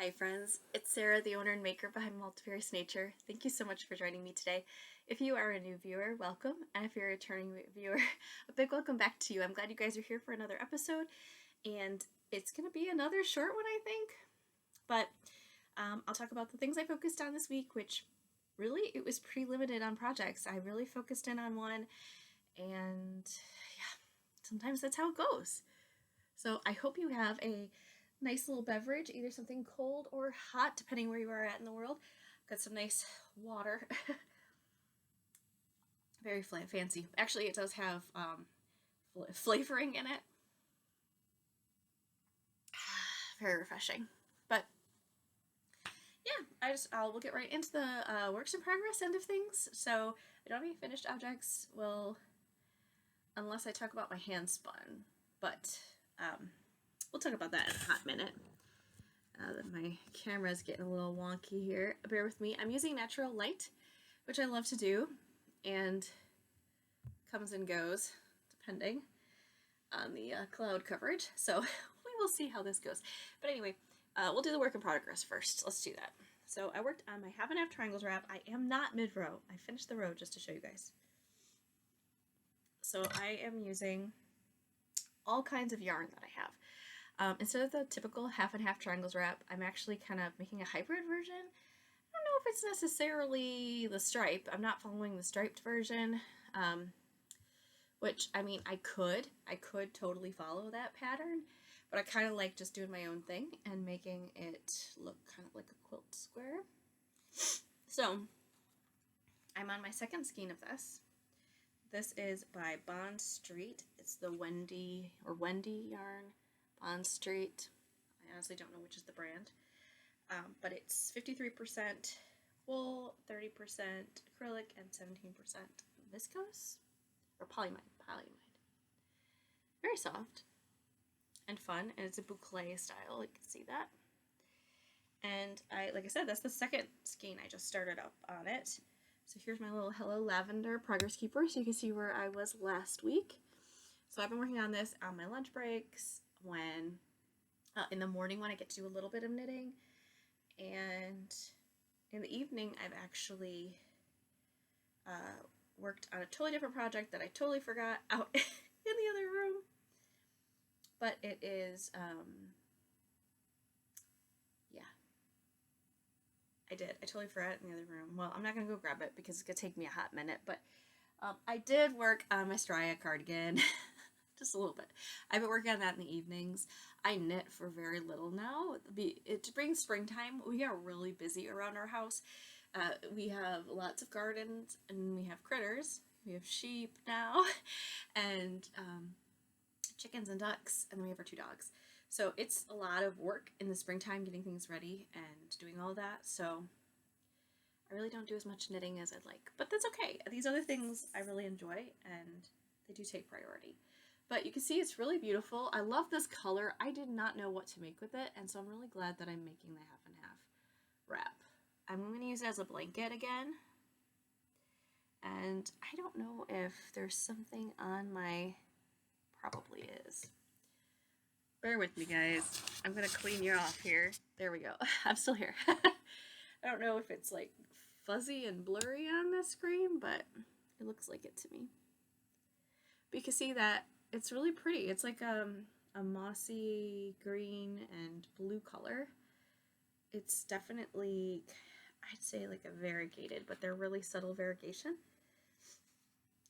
Hi friends, it's Sarah, the owner and maker behind Multifarious Nature. Thank you so much for joining me today. If you are a new viewer, welcome, and if you're a returning viewer, a big welcome back to you. I'm glad you guys are here for another episode, and it's going to be another short one, I think, but I'll talk about the things I focused on this week, which really, it was pretty limited on projects. I really focused in on one, and yeah, sometimes that's how it goes. So I hope you have a nice little beverage, either something cold or hot, depending where you are at in the world. Got some nice water. Very fancy. Actually, it does have flavoring in it. Very refreshing. But yeah, we'll get right into the works in progress end of things. So I don't have any finished objects. Well, unless I talk about my Handspun, but we'll talk about that in a hot minute. My camera's getting a little wonky here. Bear with me. I'm using natural light, which I love to do, and comes and goes depending on the cloud coverage. So we will see how this goes. But anyway, we'll do the work in progress first. Let's do that. So I worked on my half and half triangles wrap. I am not mid-row. I finished the row just to show you guys. So I am using all kinds of yarn that I have. Instead of the typical half and half triangles wrap, I'm actually kind of making a hybrid version. I don't know if it's necessarily the stripe. I'm not following the striped version, which, I mean, I could totally follow that pattern, but I kind of like just doing my own thing and making it look kind of like a quilt square. So, I'm on my second skein of this. This is by Bond Street. It's the Wendy yarn. Bond Street. I honestly don't know which is the brand. But it's 53% wool, 30% acrylic, and 17% viscose or polyamide. Very soft and fun, and it's a boucle style. You can see that. And like I said, that's the second skein I just started up on it. So here's my little Hello Lavender progress keeper, so you can see where I was last week. So I've been working on this on my lunch breaks, when in the morning when I get to do a little bit of knitting, and in the evening I've actually worked on a totally different project that I totally forgot out in the other room, but it is I totally forgot it in the other room. Well, I'm not gonna go grab it because it's gonna take me a hot minute, but I did work on my Straya cardigan. Just a little bit. I've been working on that in the evenings. I knit for very little now. To bring springtime, we are really busy around our house. We have lots of gardens, and we have critters. We have sheep now, and chickens and ducks, and then we have our 2 dogs. So it's a lot of work in the springtime getting things ready and doing all that. So I really don't do as much knitting as I'd like, but that's okay. These other things I really enjoy, and they do take priority. But you can see it's really beautiful. I love this color. I did not know what to make with it, and so I'm really glad that I'm making the half and half wrap. I'm going to use it as a blanket again. And I don't know if there's something on my... Probably is. Bear with me, guys. I'm going to clean you off here. There we go. I'm still here. I don't know if it's like fuzzy and blurry on the screen, but it looks like it to me. But you can see that it's really pretty. It's like a mossy green and blue color. It's definitely, I'd say like a variegated, but they're really subtle variegation.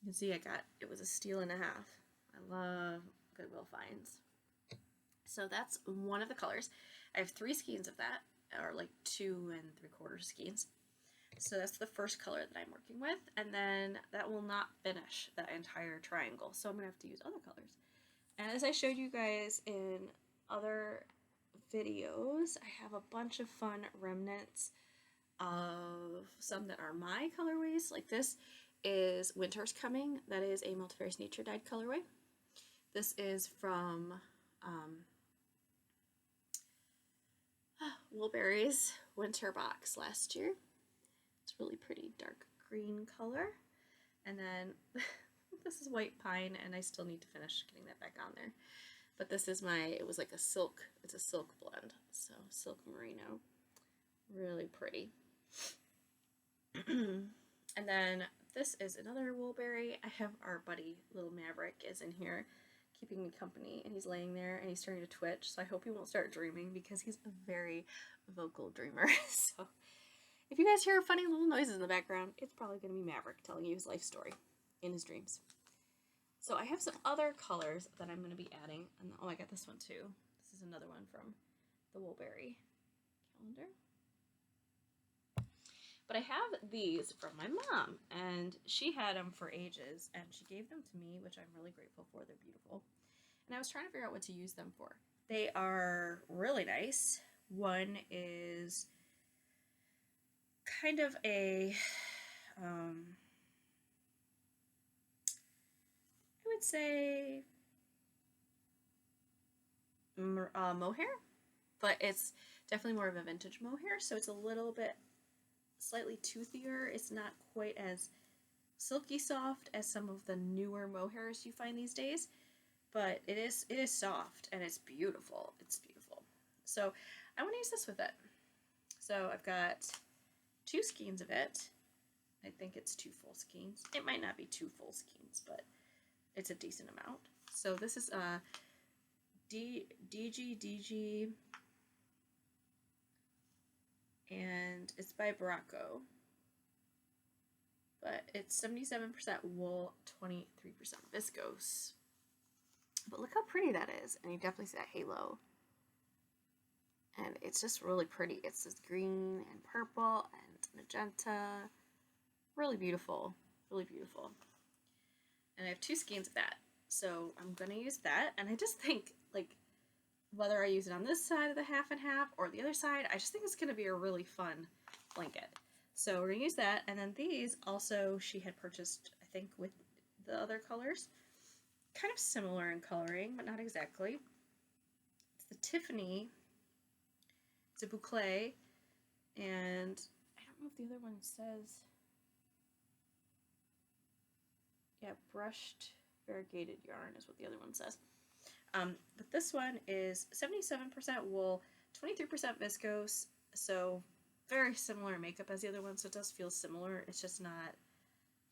You can see it was a steal and a half. I love Goodwill finds. So that's one of the colors. I have 3 skeins of that, or like 2 3/4 skeins. So that's the first color that I'm working with, and then that will not finish that entire triangle, so I'm going to have to use other colors. And as I showed you guys in other videos, I have a bunch of fun remnants of some that are my colorways. Like this is Winter's Coming. That is a Multifarious Nature dyed colorway. This is from Woolberry's winter box last year. It's really pretty dark green color. And then this is white pine, and I still need to finish getting that back on there. But this is it was like a silk, it's a silk blend. So silk merino, really pretty. And then this is another woolberry. I have our buddy, little Maverick, is in here keeping me company, and he's laying there and he's starting to twitch, so I hope he won't start dreaming because he's a very vocal dreamer. So if you guys hear funny little noises in the background, it's probably going to be Maverick telling you his life story in his dreams. So I have some other colors that I'm going to be adding. And oh, I got this one too. This is another one from the Woolberry calendar. But I have these from my mom, and she had them for ages, and she gave them to me, which I'm really grateful for. They're beautiful. And I was trying to figure out what to use them for. They are really nice. One is kind of a, I would say, mohair, but it's definitely more of a vintage mohair, so it's a little bit slightly toothier. It's not quite as silky soft as some of the newer mohairs you find these days, but it is soft and it's beautiful. It's beautiful. So I want to use this with it. So I've got 2 skeins of it. I think it's 2 full skeins. It might not be 2 full skeins, but it's a decent amount. So this is DG, and it's by Baracco. But it's 77% wool, 23% viscose. But look how pretty that is. And you definitely see that halo. And it's just really pretty. It's this green and purple and magenta. Really beautiful. Really beautiful. And I have 2 skeins of that. So I'm going to use that. And I just think, like, whether I use it on this side of the half and half or the other side, I just think it's going to be a really fun blanket. So we're going to use that. And then these also she had purchased, I think, with the other colors. Kind of similar in coloring, but not exactly. It's the Tiffany. It's a boucle. And I don't know if the other one says... Yeah, brushed variegated yarn is what the other one says. But this one is 77% wool, 23% viscose, so very similar makeup as the other one, so it does feel similar. It's just not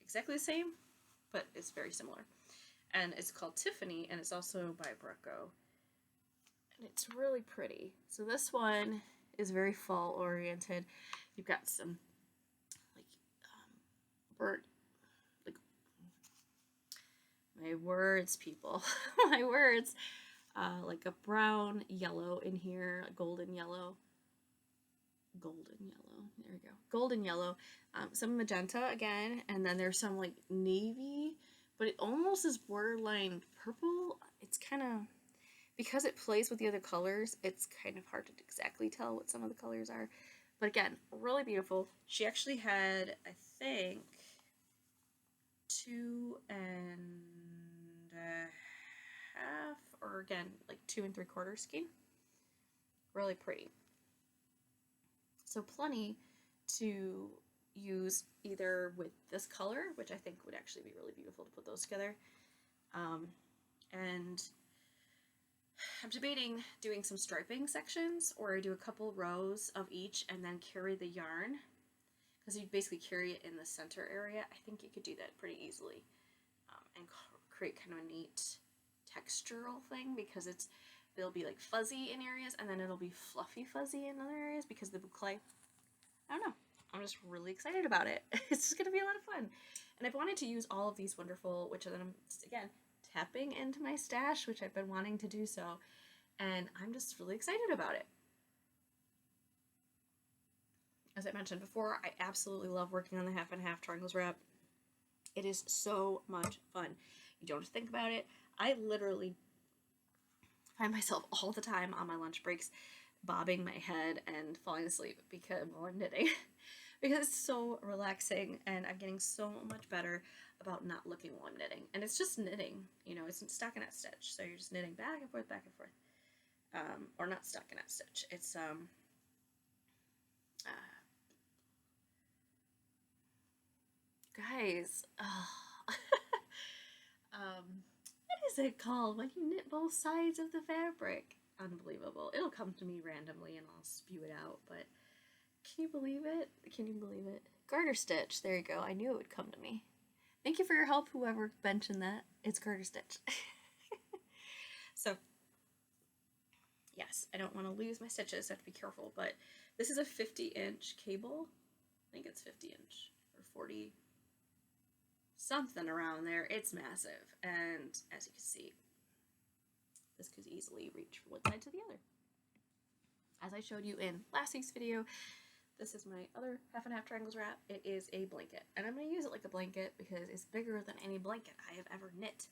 exactly the same, but it's very similar. And it's called Tiffany, and it's also by Baracco. And it's really pretty. So this one is very fall oriented. You've got some like burnt, like, my words, people, my words. Like a brown yellow in here, a golden yellow. There we go. Golden yellow. Some magenta again, and then there's some like navy, but it almost is borderline purple. It's kind of, because it plays with the other colors, it's kind of hard to exactly tell what some of the colors are. But again, really beautiful. She actually had, I think, 2 and a half, or again, like 2 3/4 skein. Really pretty. So plenty to use either with this color, which I think would actually be really beautiful to put those together. And I'm debating doing some striping sections, or I do a couple rows of each and then carry the yarn, because you basically carry it in the center area. I think you could do that pretty easily, and create kind of a neat textural thing, because they'll be like fuzzy in areas, and then it'll be fluffy fuzzy in other areas because the boucle. I don't know. I'm just really excited about it. It's just going to be a lot of fun. And I've wanted to use all of these wonderful, which then I'm, again, tapping into my stash, which I've been wanting to do so. And I'm just really excited about it. As I mentioned before, I absolutely love working on the half and half triangles wrap. It is so much fun. You don't have to think about it. I literally find myself all the time on my lunch breaks bobbing my head and falling asleep while I'm knitting. Because it's so relaxing, and I'm getting so much better about not looking while I'm knitting. And it's just knitting, you know, it's stockinette stitch. So you're just knitting back and forth, or not stockinette stitch. It's, guys, what is it called when you knit both sides of the fabric? Unbelievable. It'll come to me randomly and I'll spew it out, but can you believe it? Can you believe it? Garter stitch. There you go. I knew it would come to me. Thank you for your help, whoever mentioned that. It's garter stitch. So, yes, I don't want to lose my stitches, so I have to be careful, but this is a 50-inch cable. I think it's 50-inch or 40, something around there. It's massive, and as you can see, this could easily reach from one side to the other. As I showed you in last week's video, this is my other half and half triangles wrap. It is a blanket, and I'm going to use it like a blanket because it's bigger than any blanket I have ever knit.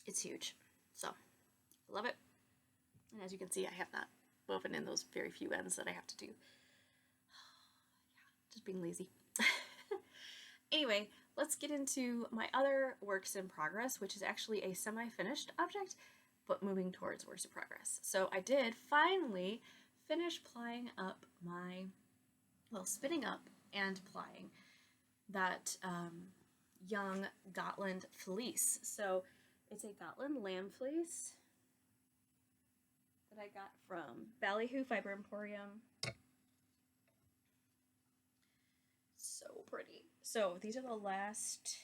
It's huge, so I love it. And as you can see, I have not woven in those very few ends that I have to do. Yeah, just being lazy. Anyway, let's get into my other works in progress, which is actually a semi-finished object, but moving towards works in progress. So I did finally finish plying up my, well, spinning up and plying that young Gotland fleece. So it's a Gotland lamb fleece that I got from Ballyhoo Fiber Emporium. So pretty. So these are the last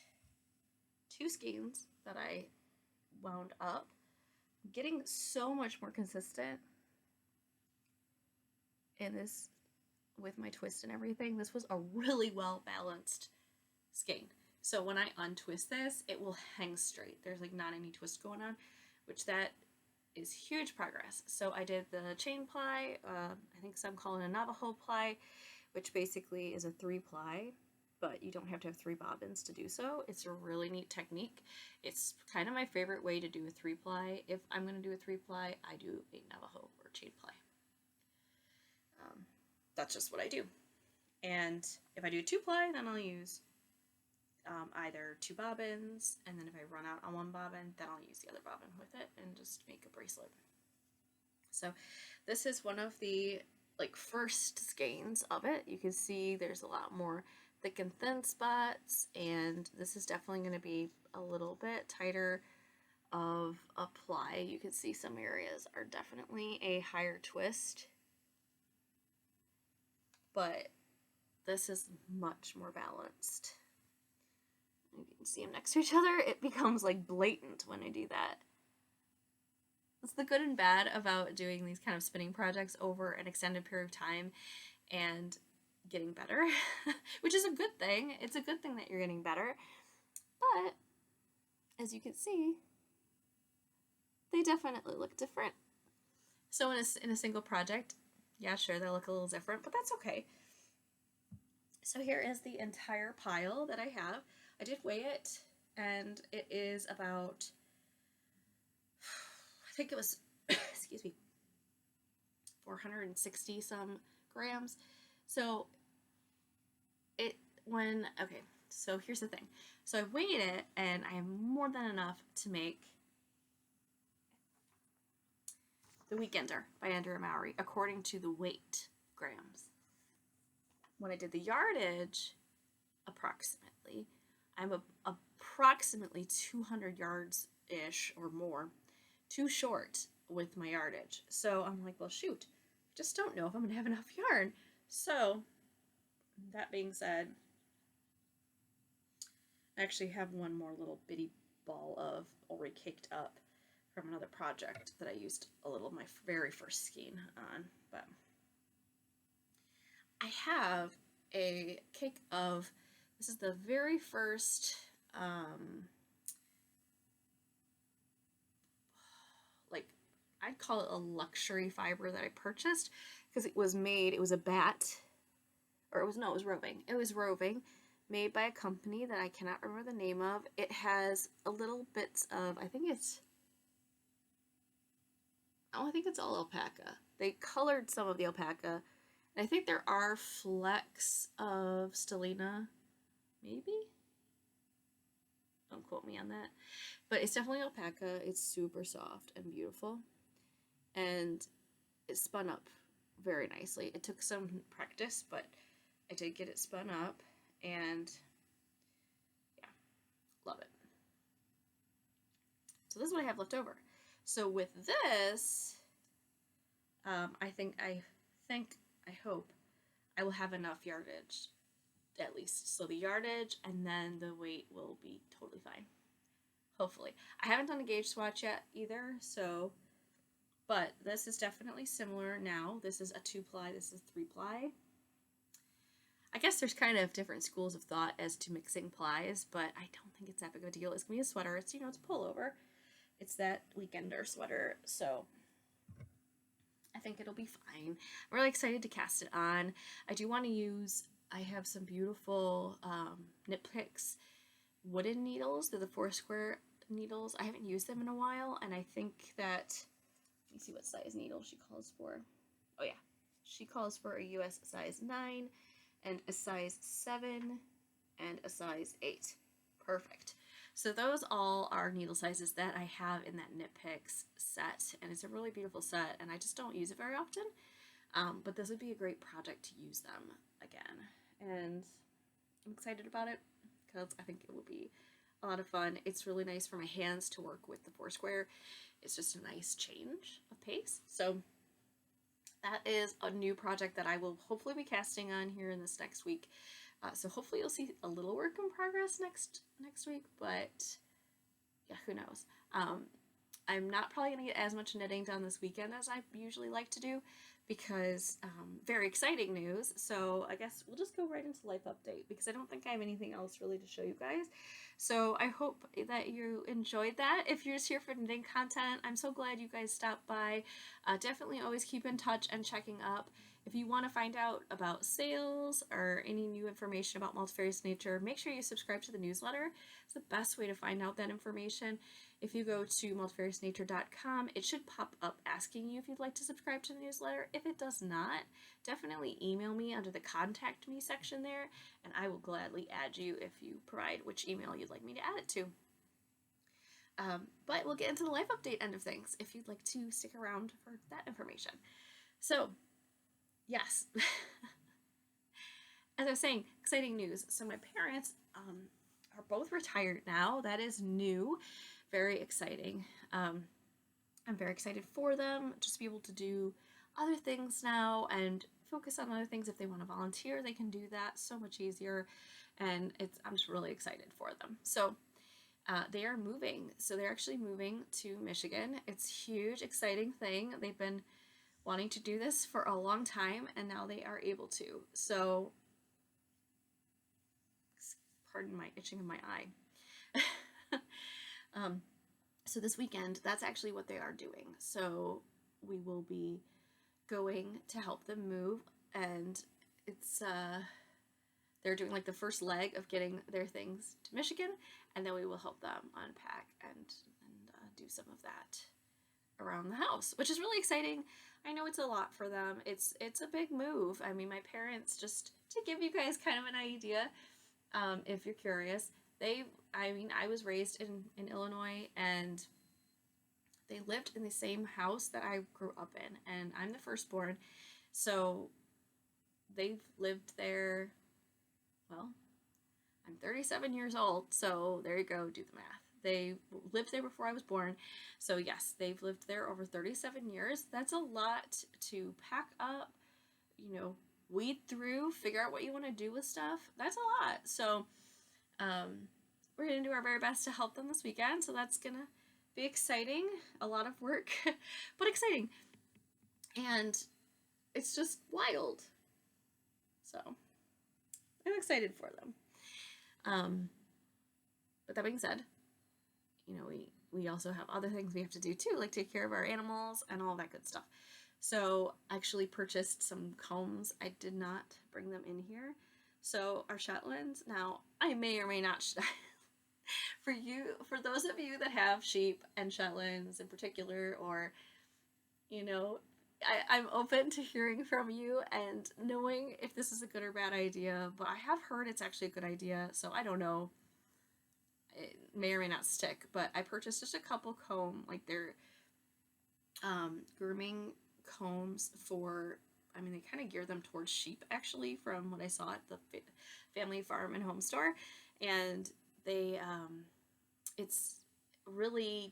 2 skeins that I wound up. Getting so much more consistent in this with my twist and everything. This was a really well balanced skein. So when I untwist this, it will hang straight. There's like not any twist going on, which that is huge progress. So I did the chain ply, I think some call it a Navajo ply, which basically is a 3-ply, but you don't have to have 3 bobbins to do so. It's a really neat technique. It's kind of my favorite way to do a 3-ply. If I'm going to do a 3-ply, I do a Navajo or chain ply. That's just what I do. And if I do a 2-ply, then I'll use either 2 bobbins, and then if I run out on 1 bobbin, then I'll use the other bobbin with it and just make a bracelet. So this is one of the first skeins of it. You can see there's a lot more thick and thin spots, and this is definitely going to be a little bit tighter of a ply. You can see some areas are definitely a higher twist, but this is much more balanced. You can see them next to each other. It becomes like blatant when I do that. That's the good and bad about doing these kind of spinning projects over an extended period of time and getting better, which is a good thing. It's a good thing that you're getting better, but as you can see, they definitely look different. So in a single project, yeah, sure, they'll look a little different, but that's okay. So here is the entire pile that I have. I did weigh it, and it is about, I think it was, excuse me, 460 some grams. So okay, so here's the thing. So I weighed it, and I have more than enough to make The Weekender by Andrea Mowry, according to the weight grams. When I did the yardage, approximately, I'm approximately 200 yards-ish or more too short with my yardage. So I'm like, well, shoot, I just don't know if I'm going to have enough yarn. So that being said, I actually have one more little bitty ball of already caked up from another project that I used a little of my very first skein on, but I have a cake of, this is the very first, I'd call it a luxury fiber that I purchased, because it was a bat, or it was roving. It was roving, made by a company that I cannot remember the name of. It has a little bits of, I think it's all alpaca. They colored some of the alpaca. And I think there are flecks of stellina, maybe? Don't quote me on that. But it's definitely alpaca. It's super soft and beautiful. And it spun up very nicely. It took some practice, but I did get it spun up. And yeah, love it. So this is what I have left over. So with this, I hope I will have enough yardage, at least. So the yardage and then the weight will be totally fine. Hopefully. I haven't done a gauge swatch yet either, so, but this is definitely similar now. This is a 2-ply, this is 3-ply. I guess there's kind of different schools of thought as to mixing plies, but I don't think it's that big of a deal. It's gonna be a sweater. It's, you know, it's a pullover. It's that weekender sweater, so I think it'll be fine. I'm really excited to cast it on. I have some beautiful Knit Picks wooden needles. They're the 4-square needles. I haven't used them in a while, and I think that, let me see what size needle she calls for. Oh yeah, she calls for a US size 9 and a size 7 and a size 8. Perfect. So those all are needle sizes that I have in that Knit Picks set, and it's a really beautiful set, and I just don't use it very often, but this would be a great project to use them again, and I'm excited about it because I think it will be a lot of fun. It's really nice for my hands to work with the 4-square. It's just a nice change of pace. So that is a new project that I will hopefully be casting on here in this next week. So hopefully you'll see a little work in progress next week, but yeah, who knows. I'm not probably going to get as much knitting done this weekend as I usually like to do because very exciting news. So I guess we'll just go right into life update because I don't think I have anything else really to show you guys. So I hope that you enjoyed that. If you're just here for knitting content, I'm so glad you guys stopped by. Definitely always keep in touch and checking up. If you want to find out about sales or any new information about Multifarious Nature, make sure you subscribe to the newsletter. It's the best way to find out that information. If you go to multifariousnature.com, it should pop up asking you if you'd like to subscribe to the newsletter. If it does not, definitely email me under the Contact Me section there, and I will gladly add you if you provide which email you'd like me to add it to. But we'll get into the life update end of things if you'd like to stick around for that information. So, yes. As I was saying, exciting news. So my parents are both retired now. That is new. Very exciting. I'm very excited for them just to be able to do other things now and focus on other things. If they want to volunteer, they can do that so much easier. And I'm just really excited for them. So they are moving. So they're actually moving to Michigan. It's a huge, exciting thing. They've been wanting to do this for a long time, and now they are able to. So, pardon my itching of my eye. So this weekend, that's actually what they are doing. So we will be going to help them move, and it's they're doing like the first leg of getting their things to Michigan, and then we will help them unpack and do some of that around the house, which is really exciting. I know it's a lot for them. It's a big move. I mean, my parents, just to give you guys kind of an idea, if you're curious, I was raised in Illinois, and they lived in the same house that I grew up in, and I'm the firstborn, so they've lived there, well, I'm 37 years old, so there you go, do the math. They lived there before I was born, so yes, they've lived there over 37 years. That's a lot to pack up, weed through, figure out what you want to do with stuff. That's a lot. So we're going to do our very best to help them this weekend, so that's going to be exciting. A lot of work, but exciting. And it's just wild. So I'm excited for them. But that being said, we also have other things we have to do too, like take care of our animals and all that good stuff. So I actually purchased some combs. I did not bring them in here. So our Shetlands, now I may or may not, for those of you that have sheep and Shetlands in particular, or, I'm open to hearing from you and knowing if this is a good or bad idea, but I have heard it's actually a good idea, so I don't know. It may or may not stick, but I purchased just a couple they're grooming combs for, they kind of gear them towards sheep, actually, from what I saw at the family farm and home store, and they, it's really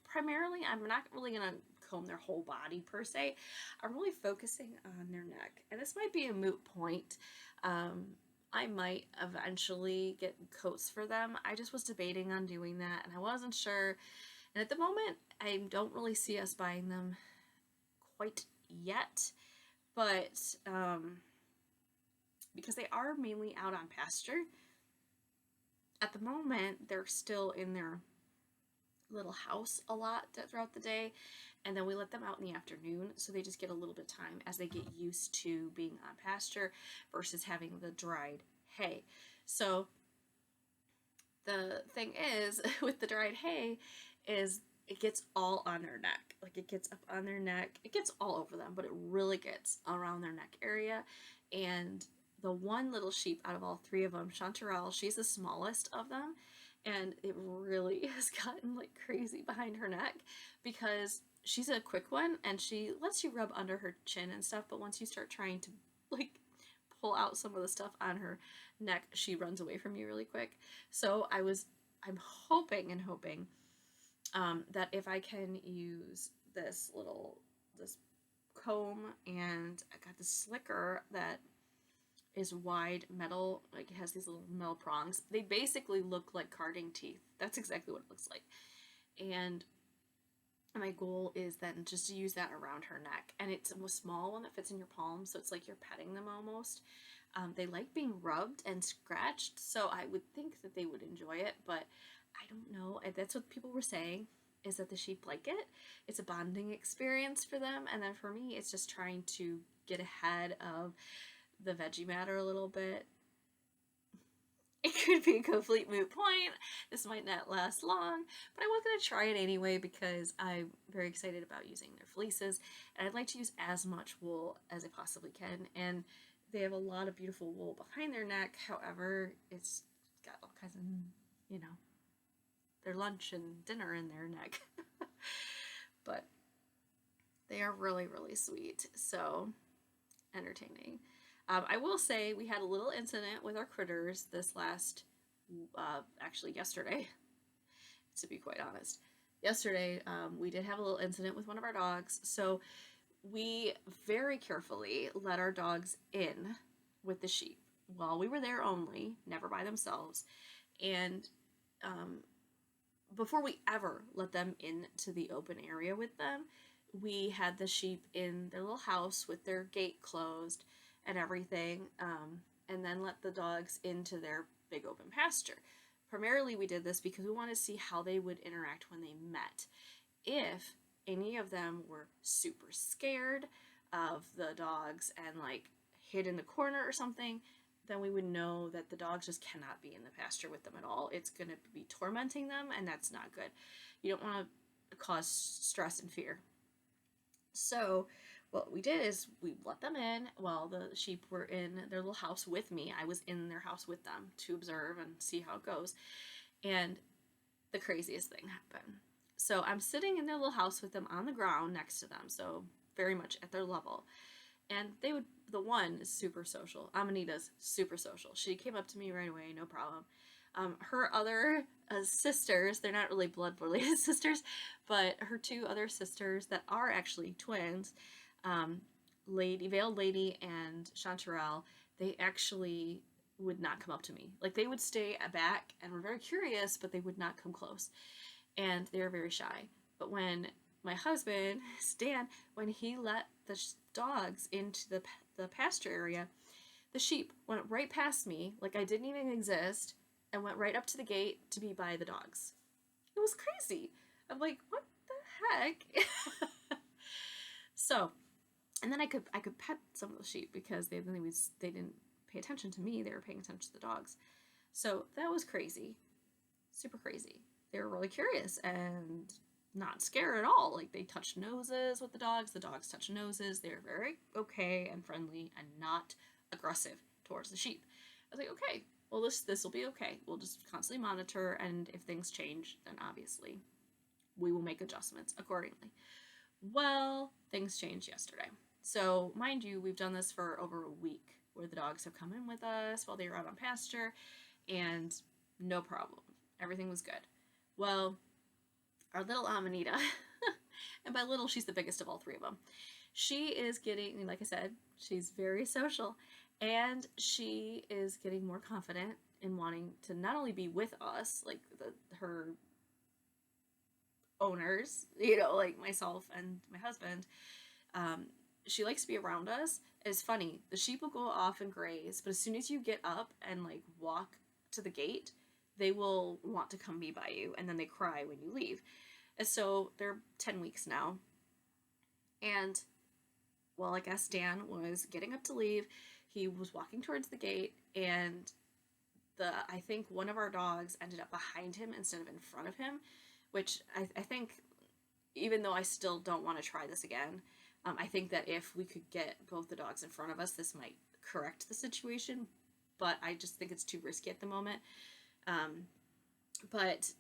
primarily, I'm not really going to comb their whole body per se. I'm really focusing on their neck. And this might be a moot point. I might eventually get coats for them. I just was debating on doing that and I wasn't sure. And at the moment, I don't really see us buying them quite yet. But because they are mainly out on pasture, at the moment, they're still in their little house a lot throughout the day, and then we let them out in the afternoon, so they just get a little bit of time as they get used to being on pasture versus having the dried hay. So the thing is with the dried hay is it gets all on their neck. Like, it gets up on their neck, it gets all over them, but it really gets around their neck area. And the one little sheep out of all three of them, Chanterelle, she's the smallest of them, and it really has gotten like crazy behind her neck because she's a quick one and she lets you rub under her chin and stuff, but once you start trying to like pull out some of the stuff on her neck, she runs away from you really quick. So I'm hoping that if I can use this comb, and I got this slicker that is wide metal, like it has these little metal prongs. They basically look like carding teeth. That's exactly what it looks like. And my goal is then just to use that around her neck. And it's a small one that fits in your palm, so it's like you're petting them almost. They like being rubbed and scratched, so I would think that they would enjoy it, but I don't know. That's what people were saying, is that the sheep like it. It's a bonding experience for them, and then for me, it's just trying to get ahead of the veggie matter a little bit. It could be a complete moot point. This might not last long, but I was going to try it anyway because I'm very excited about using their fleeces, and I'd like to use as much wool as I possibly can. And they have a lot of beautiful wool behind their neck. However, it's got all kinds of, their lunch and dinner in their neck. But they are really, really sweet. So entertaining. I will say we had a little incident with our critters this actually yesterday, to be quite honest. Yesterday, we did have a little incident with one of our dogs. So we very carefully let our dogs in with the sheep while we were there only, never by themselves. And before we ever let them into the open area with them, we had the sheep in their little house with their gate closed and everything, and then let the dogs into their big open pasture. Primarily, we did this because we wanted to see how they would interact when they met. If any of them were super scared of the dogs and like hid in the corner or something, then we would know that the dogs just cannot be in the pasture with them at all. It's going to be tormenting them, and that's not good. You don't want to cause stress and fear. So what we did is we let them in while the sheep were in their little house with me. I was in their house with them to observe and see how it goes. And the craziest thing happened. So I'm sitting in their little house with them on the ground next to them, so very much at their level. And the one is super social. Amanita's super social. She came up to me right away, no problem. Her other sisters, they're not really blood-related sisters, but her two other sisters that are actually twins, Veiled Lady and Chanterelle, they actually would not come up to me. Like, they would stay back and were very curious, but they would not come close. And they were very shy. But when my husband, Stan, when he let the dogs into the pasture area, the sheep went right past me, like I didn't even exist, and went right up to the gate to be by the dogs. It was crazy. I'm like, what the heck? So, and then I could pet some of the sheep because they didn't pay attention to me. They were paying attention to the dogs. So that was crazy. Super crazy. They were really curious and not scared at all. Like, they touched noses with the dogs touched noses. They were very okay and friendly and not aggressive towards the sheep. I was like, okay, well, this will be okay. We'll just constantly monitor, and if things change, then obviously we will make adjustments accordingly. Well, things changed yesterday. So, mind you, we've done this for over a week, where the dogs have come in with us while they were out on pasture, and no problem. Everything was good. Well, our little Amanita, and by little, she's the biggest of all three of them. She is getting, like I said, she's very social, and she is getting more confident in wanting to not only be with us, like her owners, like myself and my husband. Um, she likes to be around us. It's funny. The sheep will go off and graze, but as soon as you get up and like walk to the gate, they will want to come be by you, and then they cry when you leave. And so they're 10 weeks now. And well, I guess Dan was getting up to leave. He was walking towards the gate, and I think one of our dogs ended up behind him instead of in front of him, which I think, even though I still don't want to try this again, I think that if we could get both the dogs in front of us, this might correct the situation, but I just think it's too risky at the moment. But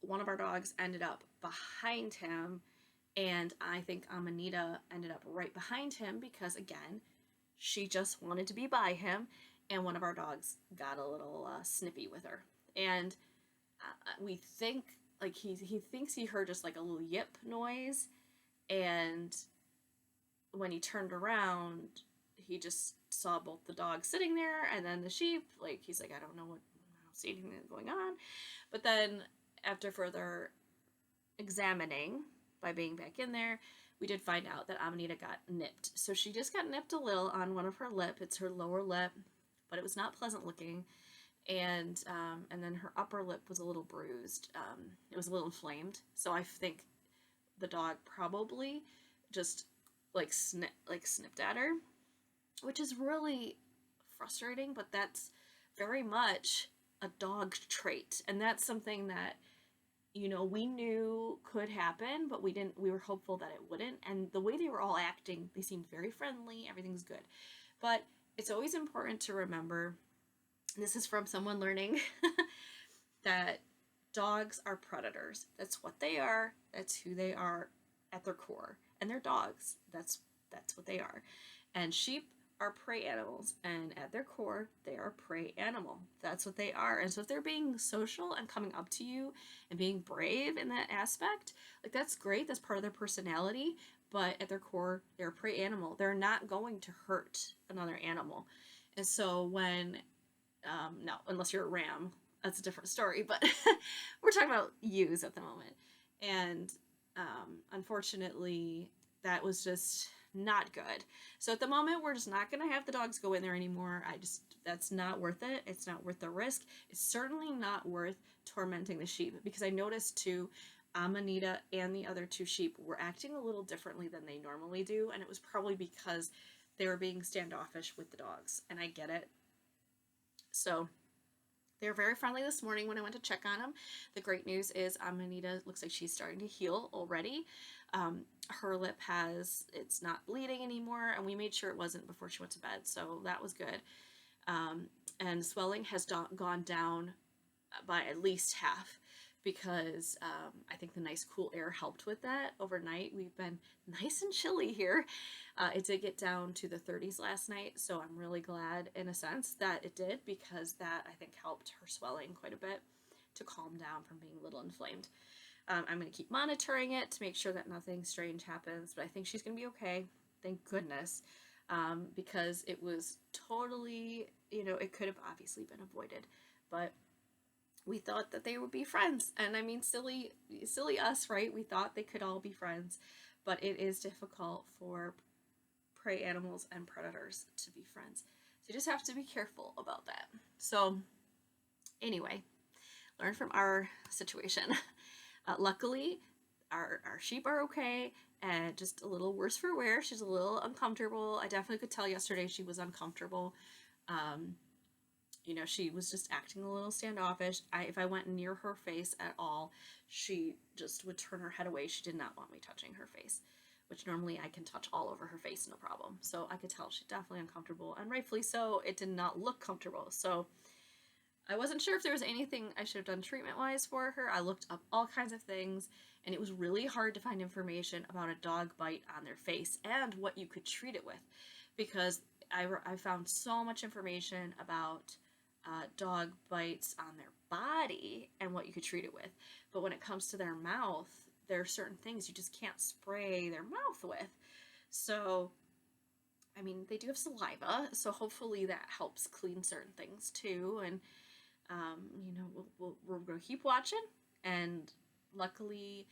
one of our dogs ended up behind him, and I think Amanita ended up right behind him because, again, she just wanted to be by him, and one of our dogs got a little snippy with her. And we think, like, he thinks he heard just like a little yip noise, and when he turned around, he just saw both the dogs sitting there and then the sheep. Like, he's like, I don't see anything going on. But then after further examining, by being back in there, we did find out that Amanita got nipped. So she just got nipped a little on one of her lip. It's her lower lip, but it was not pleasant looking. And then her upper lip was a little bruised. It was a little inflamed. So I think the dog probably just snipped at her, which is really frustrating, but that's very much a dog trait. And that's something that, we knew could happen, but we were hopeful that it wouldn't. And the way they were all acting, they seemed very friendly, everything's good. But it's always important to remember, this is from someone learning, that dogs are predators. That's what they are. That's who they are at their core. And they're dogs. That's what they are. And sheep are prey animals, and at their core, they are a prey animal. That's what they are. And so if they're being social and coming up to you and being brave in that aspect, like, that's great. That's part of their personality. But at their core, they're a prey animal. They're not going to hurt another animal. And so when, no, unless you're a ram, that's a different story. But we're talking about ewes at the moment. And unfortunately, that was just not good. So at the moment, we're just not going to have the dogs go in there anymore. That's not worth it. It's not worth the risk. It's certainly not worth tormenting the sheep, because I noticed too, Amanita and the other two sheep were acting a little differently than they normally do, and it was probably because they were being standoffish with the dogs, and I get it. So they were very friendly this morning when I went to check on them. The great news is Amanita looks like she's starting to heal already. Her lip it's not bleeding anymore, and we made sure it wasn't before she went to bed, so that was good. And swelling has gone down by at least half, because I think the nice cool air helped with that. Overnight, we've been nice and chilly here. It did get down to the 30s last night, so I'm really glad, in a sense, that it did, because that, I think, helped her swelling quite a bit to calm down from being a little inflamed. I'm going to keep monitoring it to make sure that nothing strange happens, but I think she's going to be okay. Thank goodness. Because it was totally, it could have obviously been avoided, but we thought that they would be friends. And I mean, silly us, right? We thought they could all be friends, but it is difficult for prey animals and predators to be friends. So you just have to be careful about that. So anyway, learn from our situation. Luckily, our sheep are okay, and just a little worse for wear. She's a little uncomfortable. I definitely could tell yesterday she was uncomfortable. She was just acting a little standoffish. If I went near her face at all, she just would turn her head away. She did not want me touching her face, which normally I can touch all over her face, no problem. So I could tell she's definitely uncomfortable, and rightfully so. It did not look comfortable. So I wasn't sure if there was anything I should have done treatment-wise for her. I looked up all kinds of things, and it was really hard to find information about a dog bite on their face and what you could treat it with, because I found so much information about dog bites on their body and what you could treat it with. But when it comes to their mouth, there are certain things you just can't spray their mouth with. So, I mean, they do have saliva, so hopefully that helps clean certain things too. And, we're going to keep watching. And luckily,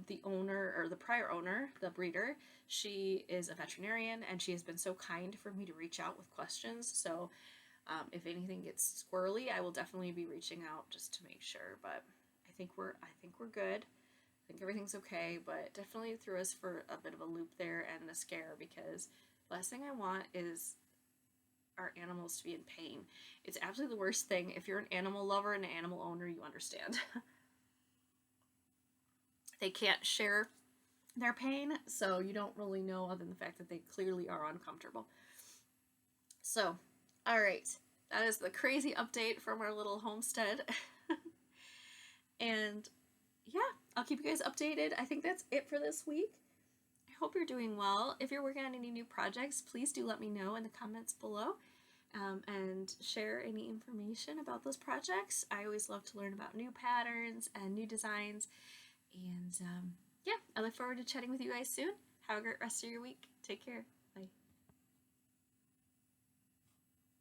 the owner, or the prior owner, the breeder, she is a veterinarian, and she has been so kind for me to reach out with questions. So if anything gets squirrely, I will definitely be reaching out just to make sure. But I think we're good. I think everything's okay, but definitely threw us for a bit of a loop there and a scare, because last thing I want is our animals to be in pain. It's absolutely the worst thing. If you're an animal lover and an animal owner, you understand. They can't share their pain, so you don't really know, other than the fact that they clearly are uncomfortable. So, all right, that is the crazy update from our little homestead. And yeah, I'll keep you guys updated. I think that's it for this week. I hope you're doing well. If you're working on any new projects, please do let me know in the comments below, and share any information about those projects. I always love to learn about new patterns and new designs. And yeah, I look forward to chatting with you guys soon. Have a great rest of your week. Take care. Bye.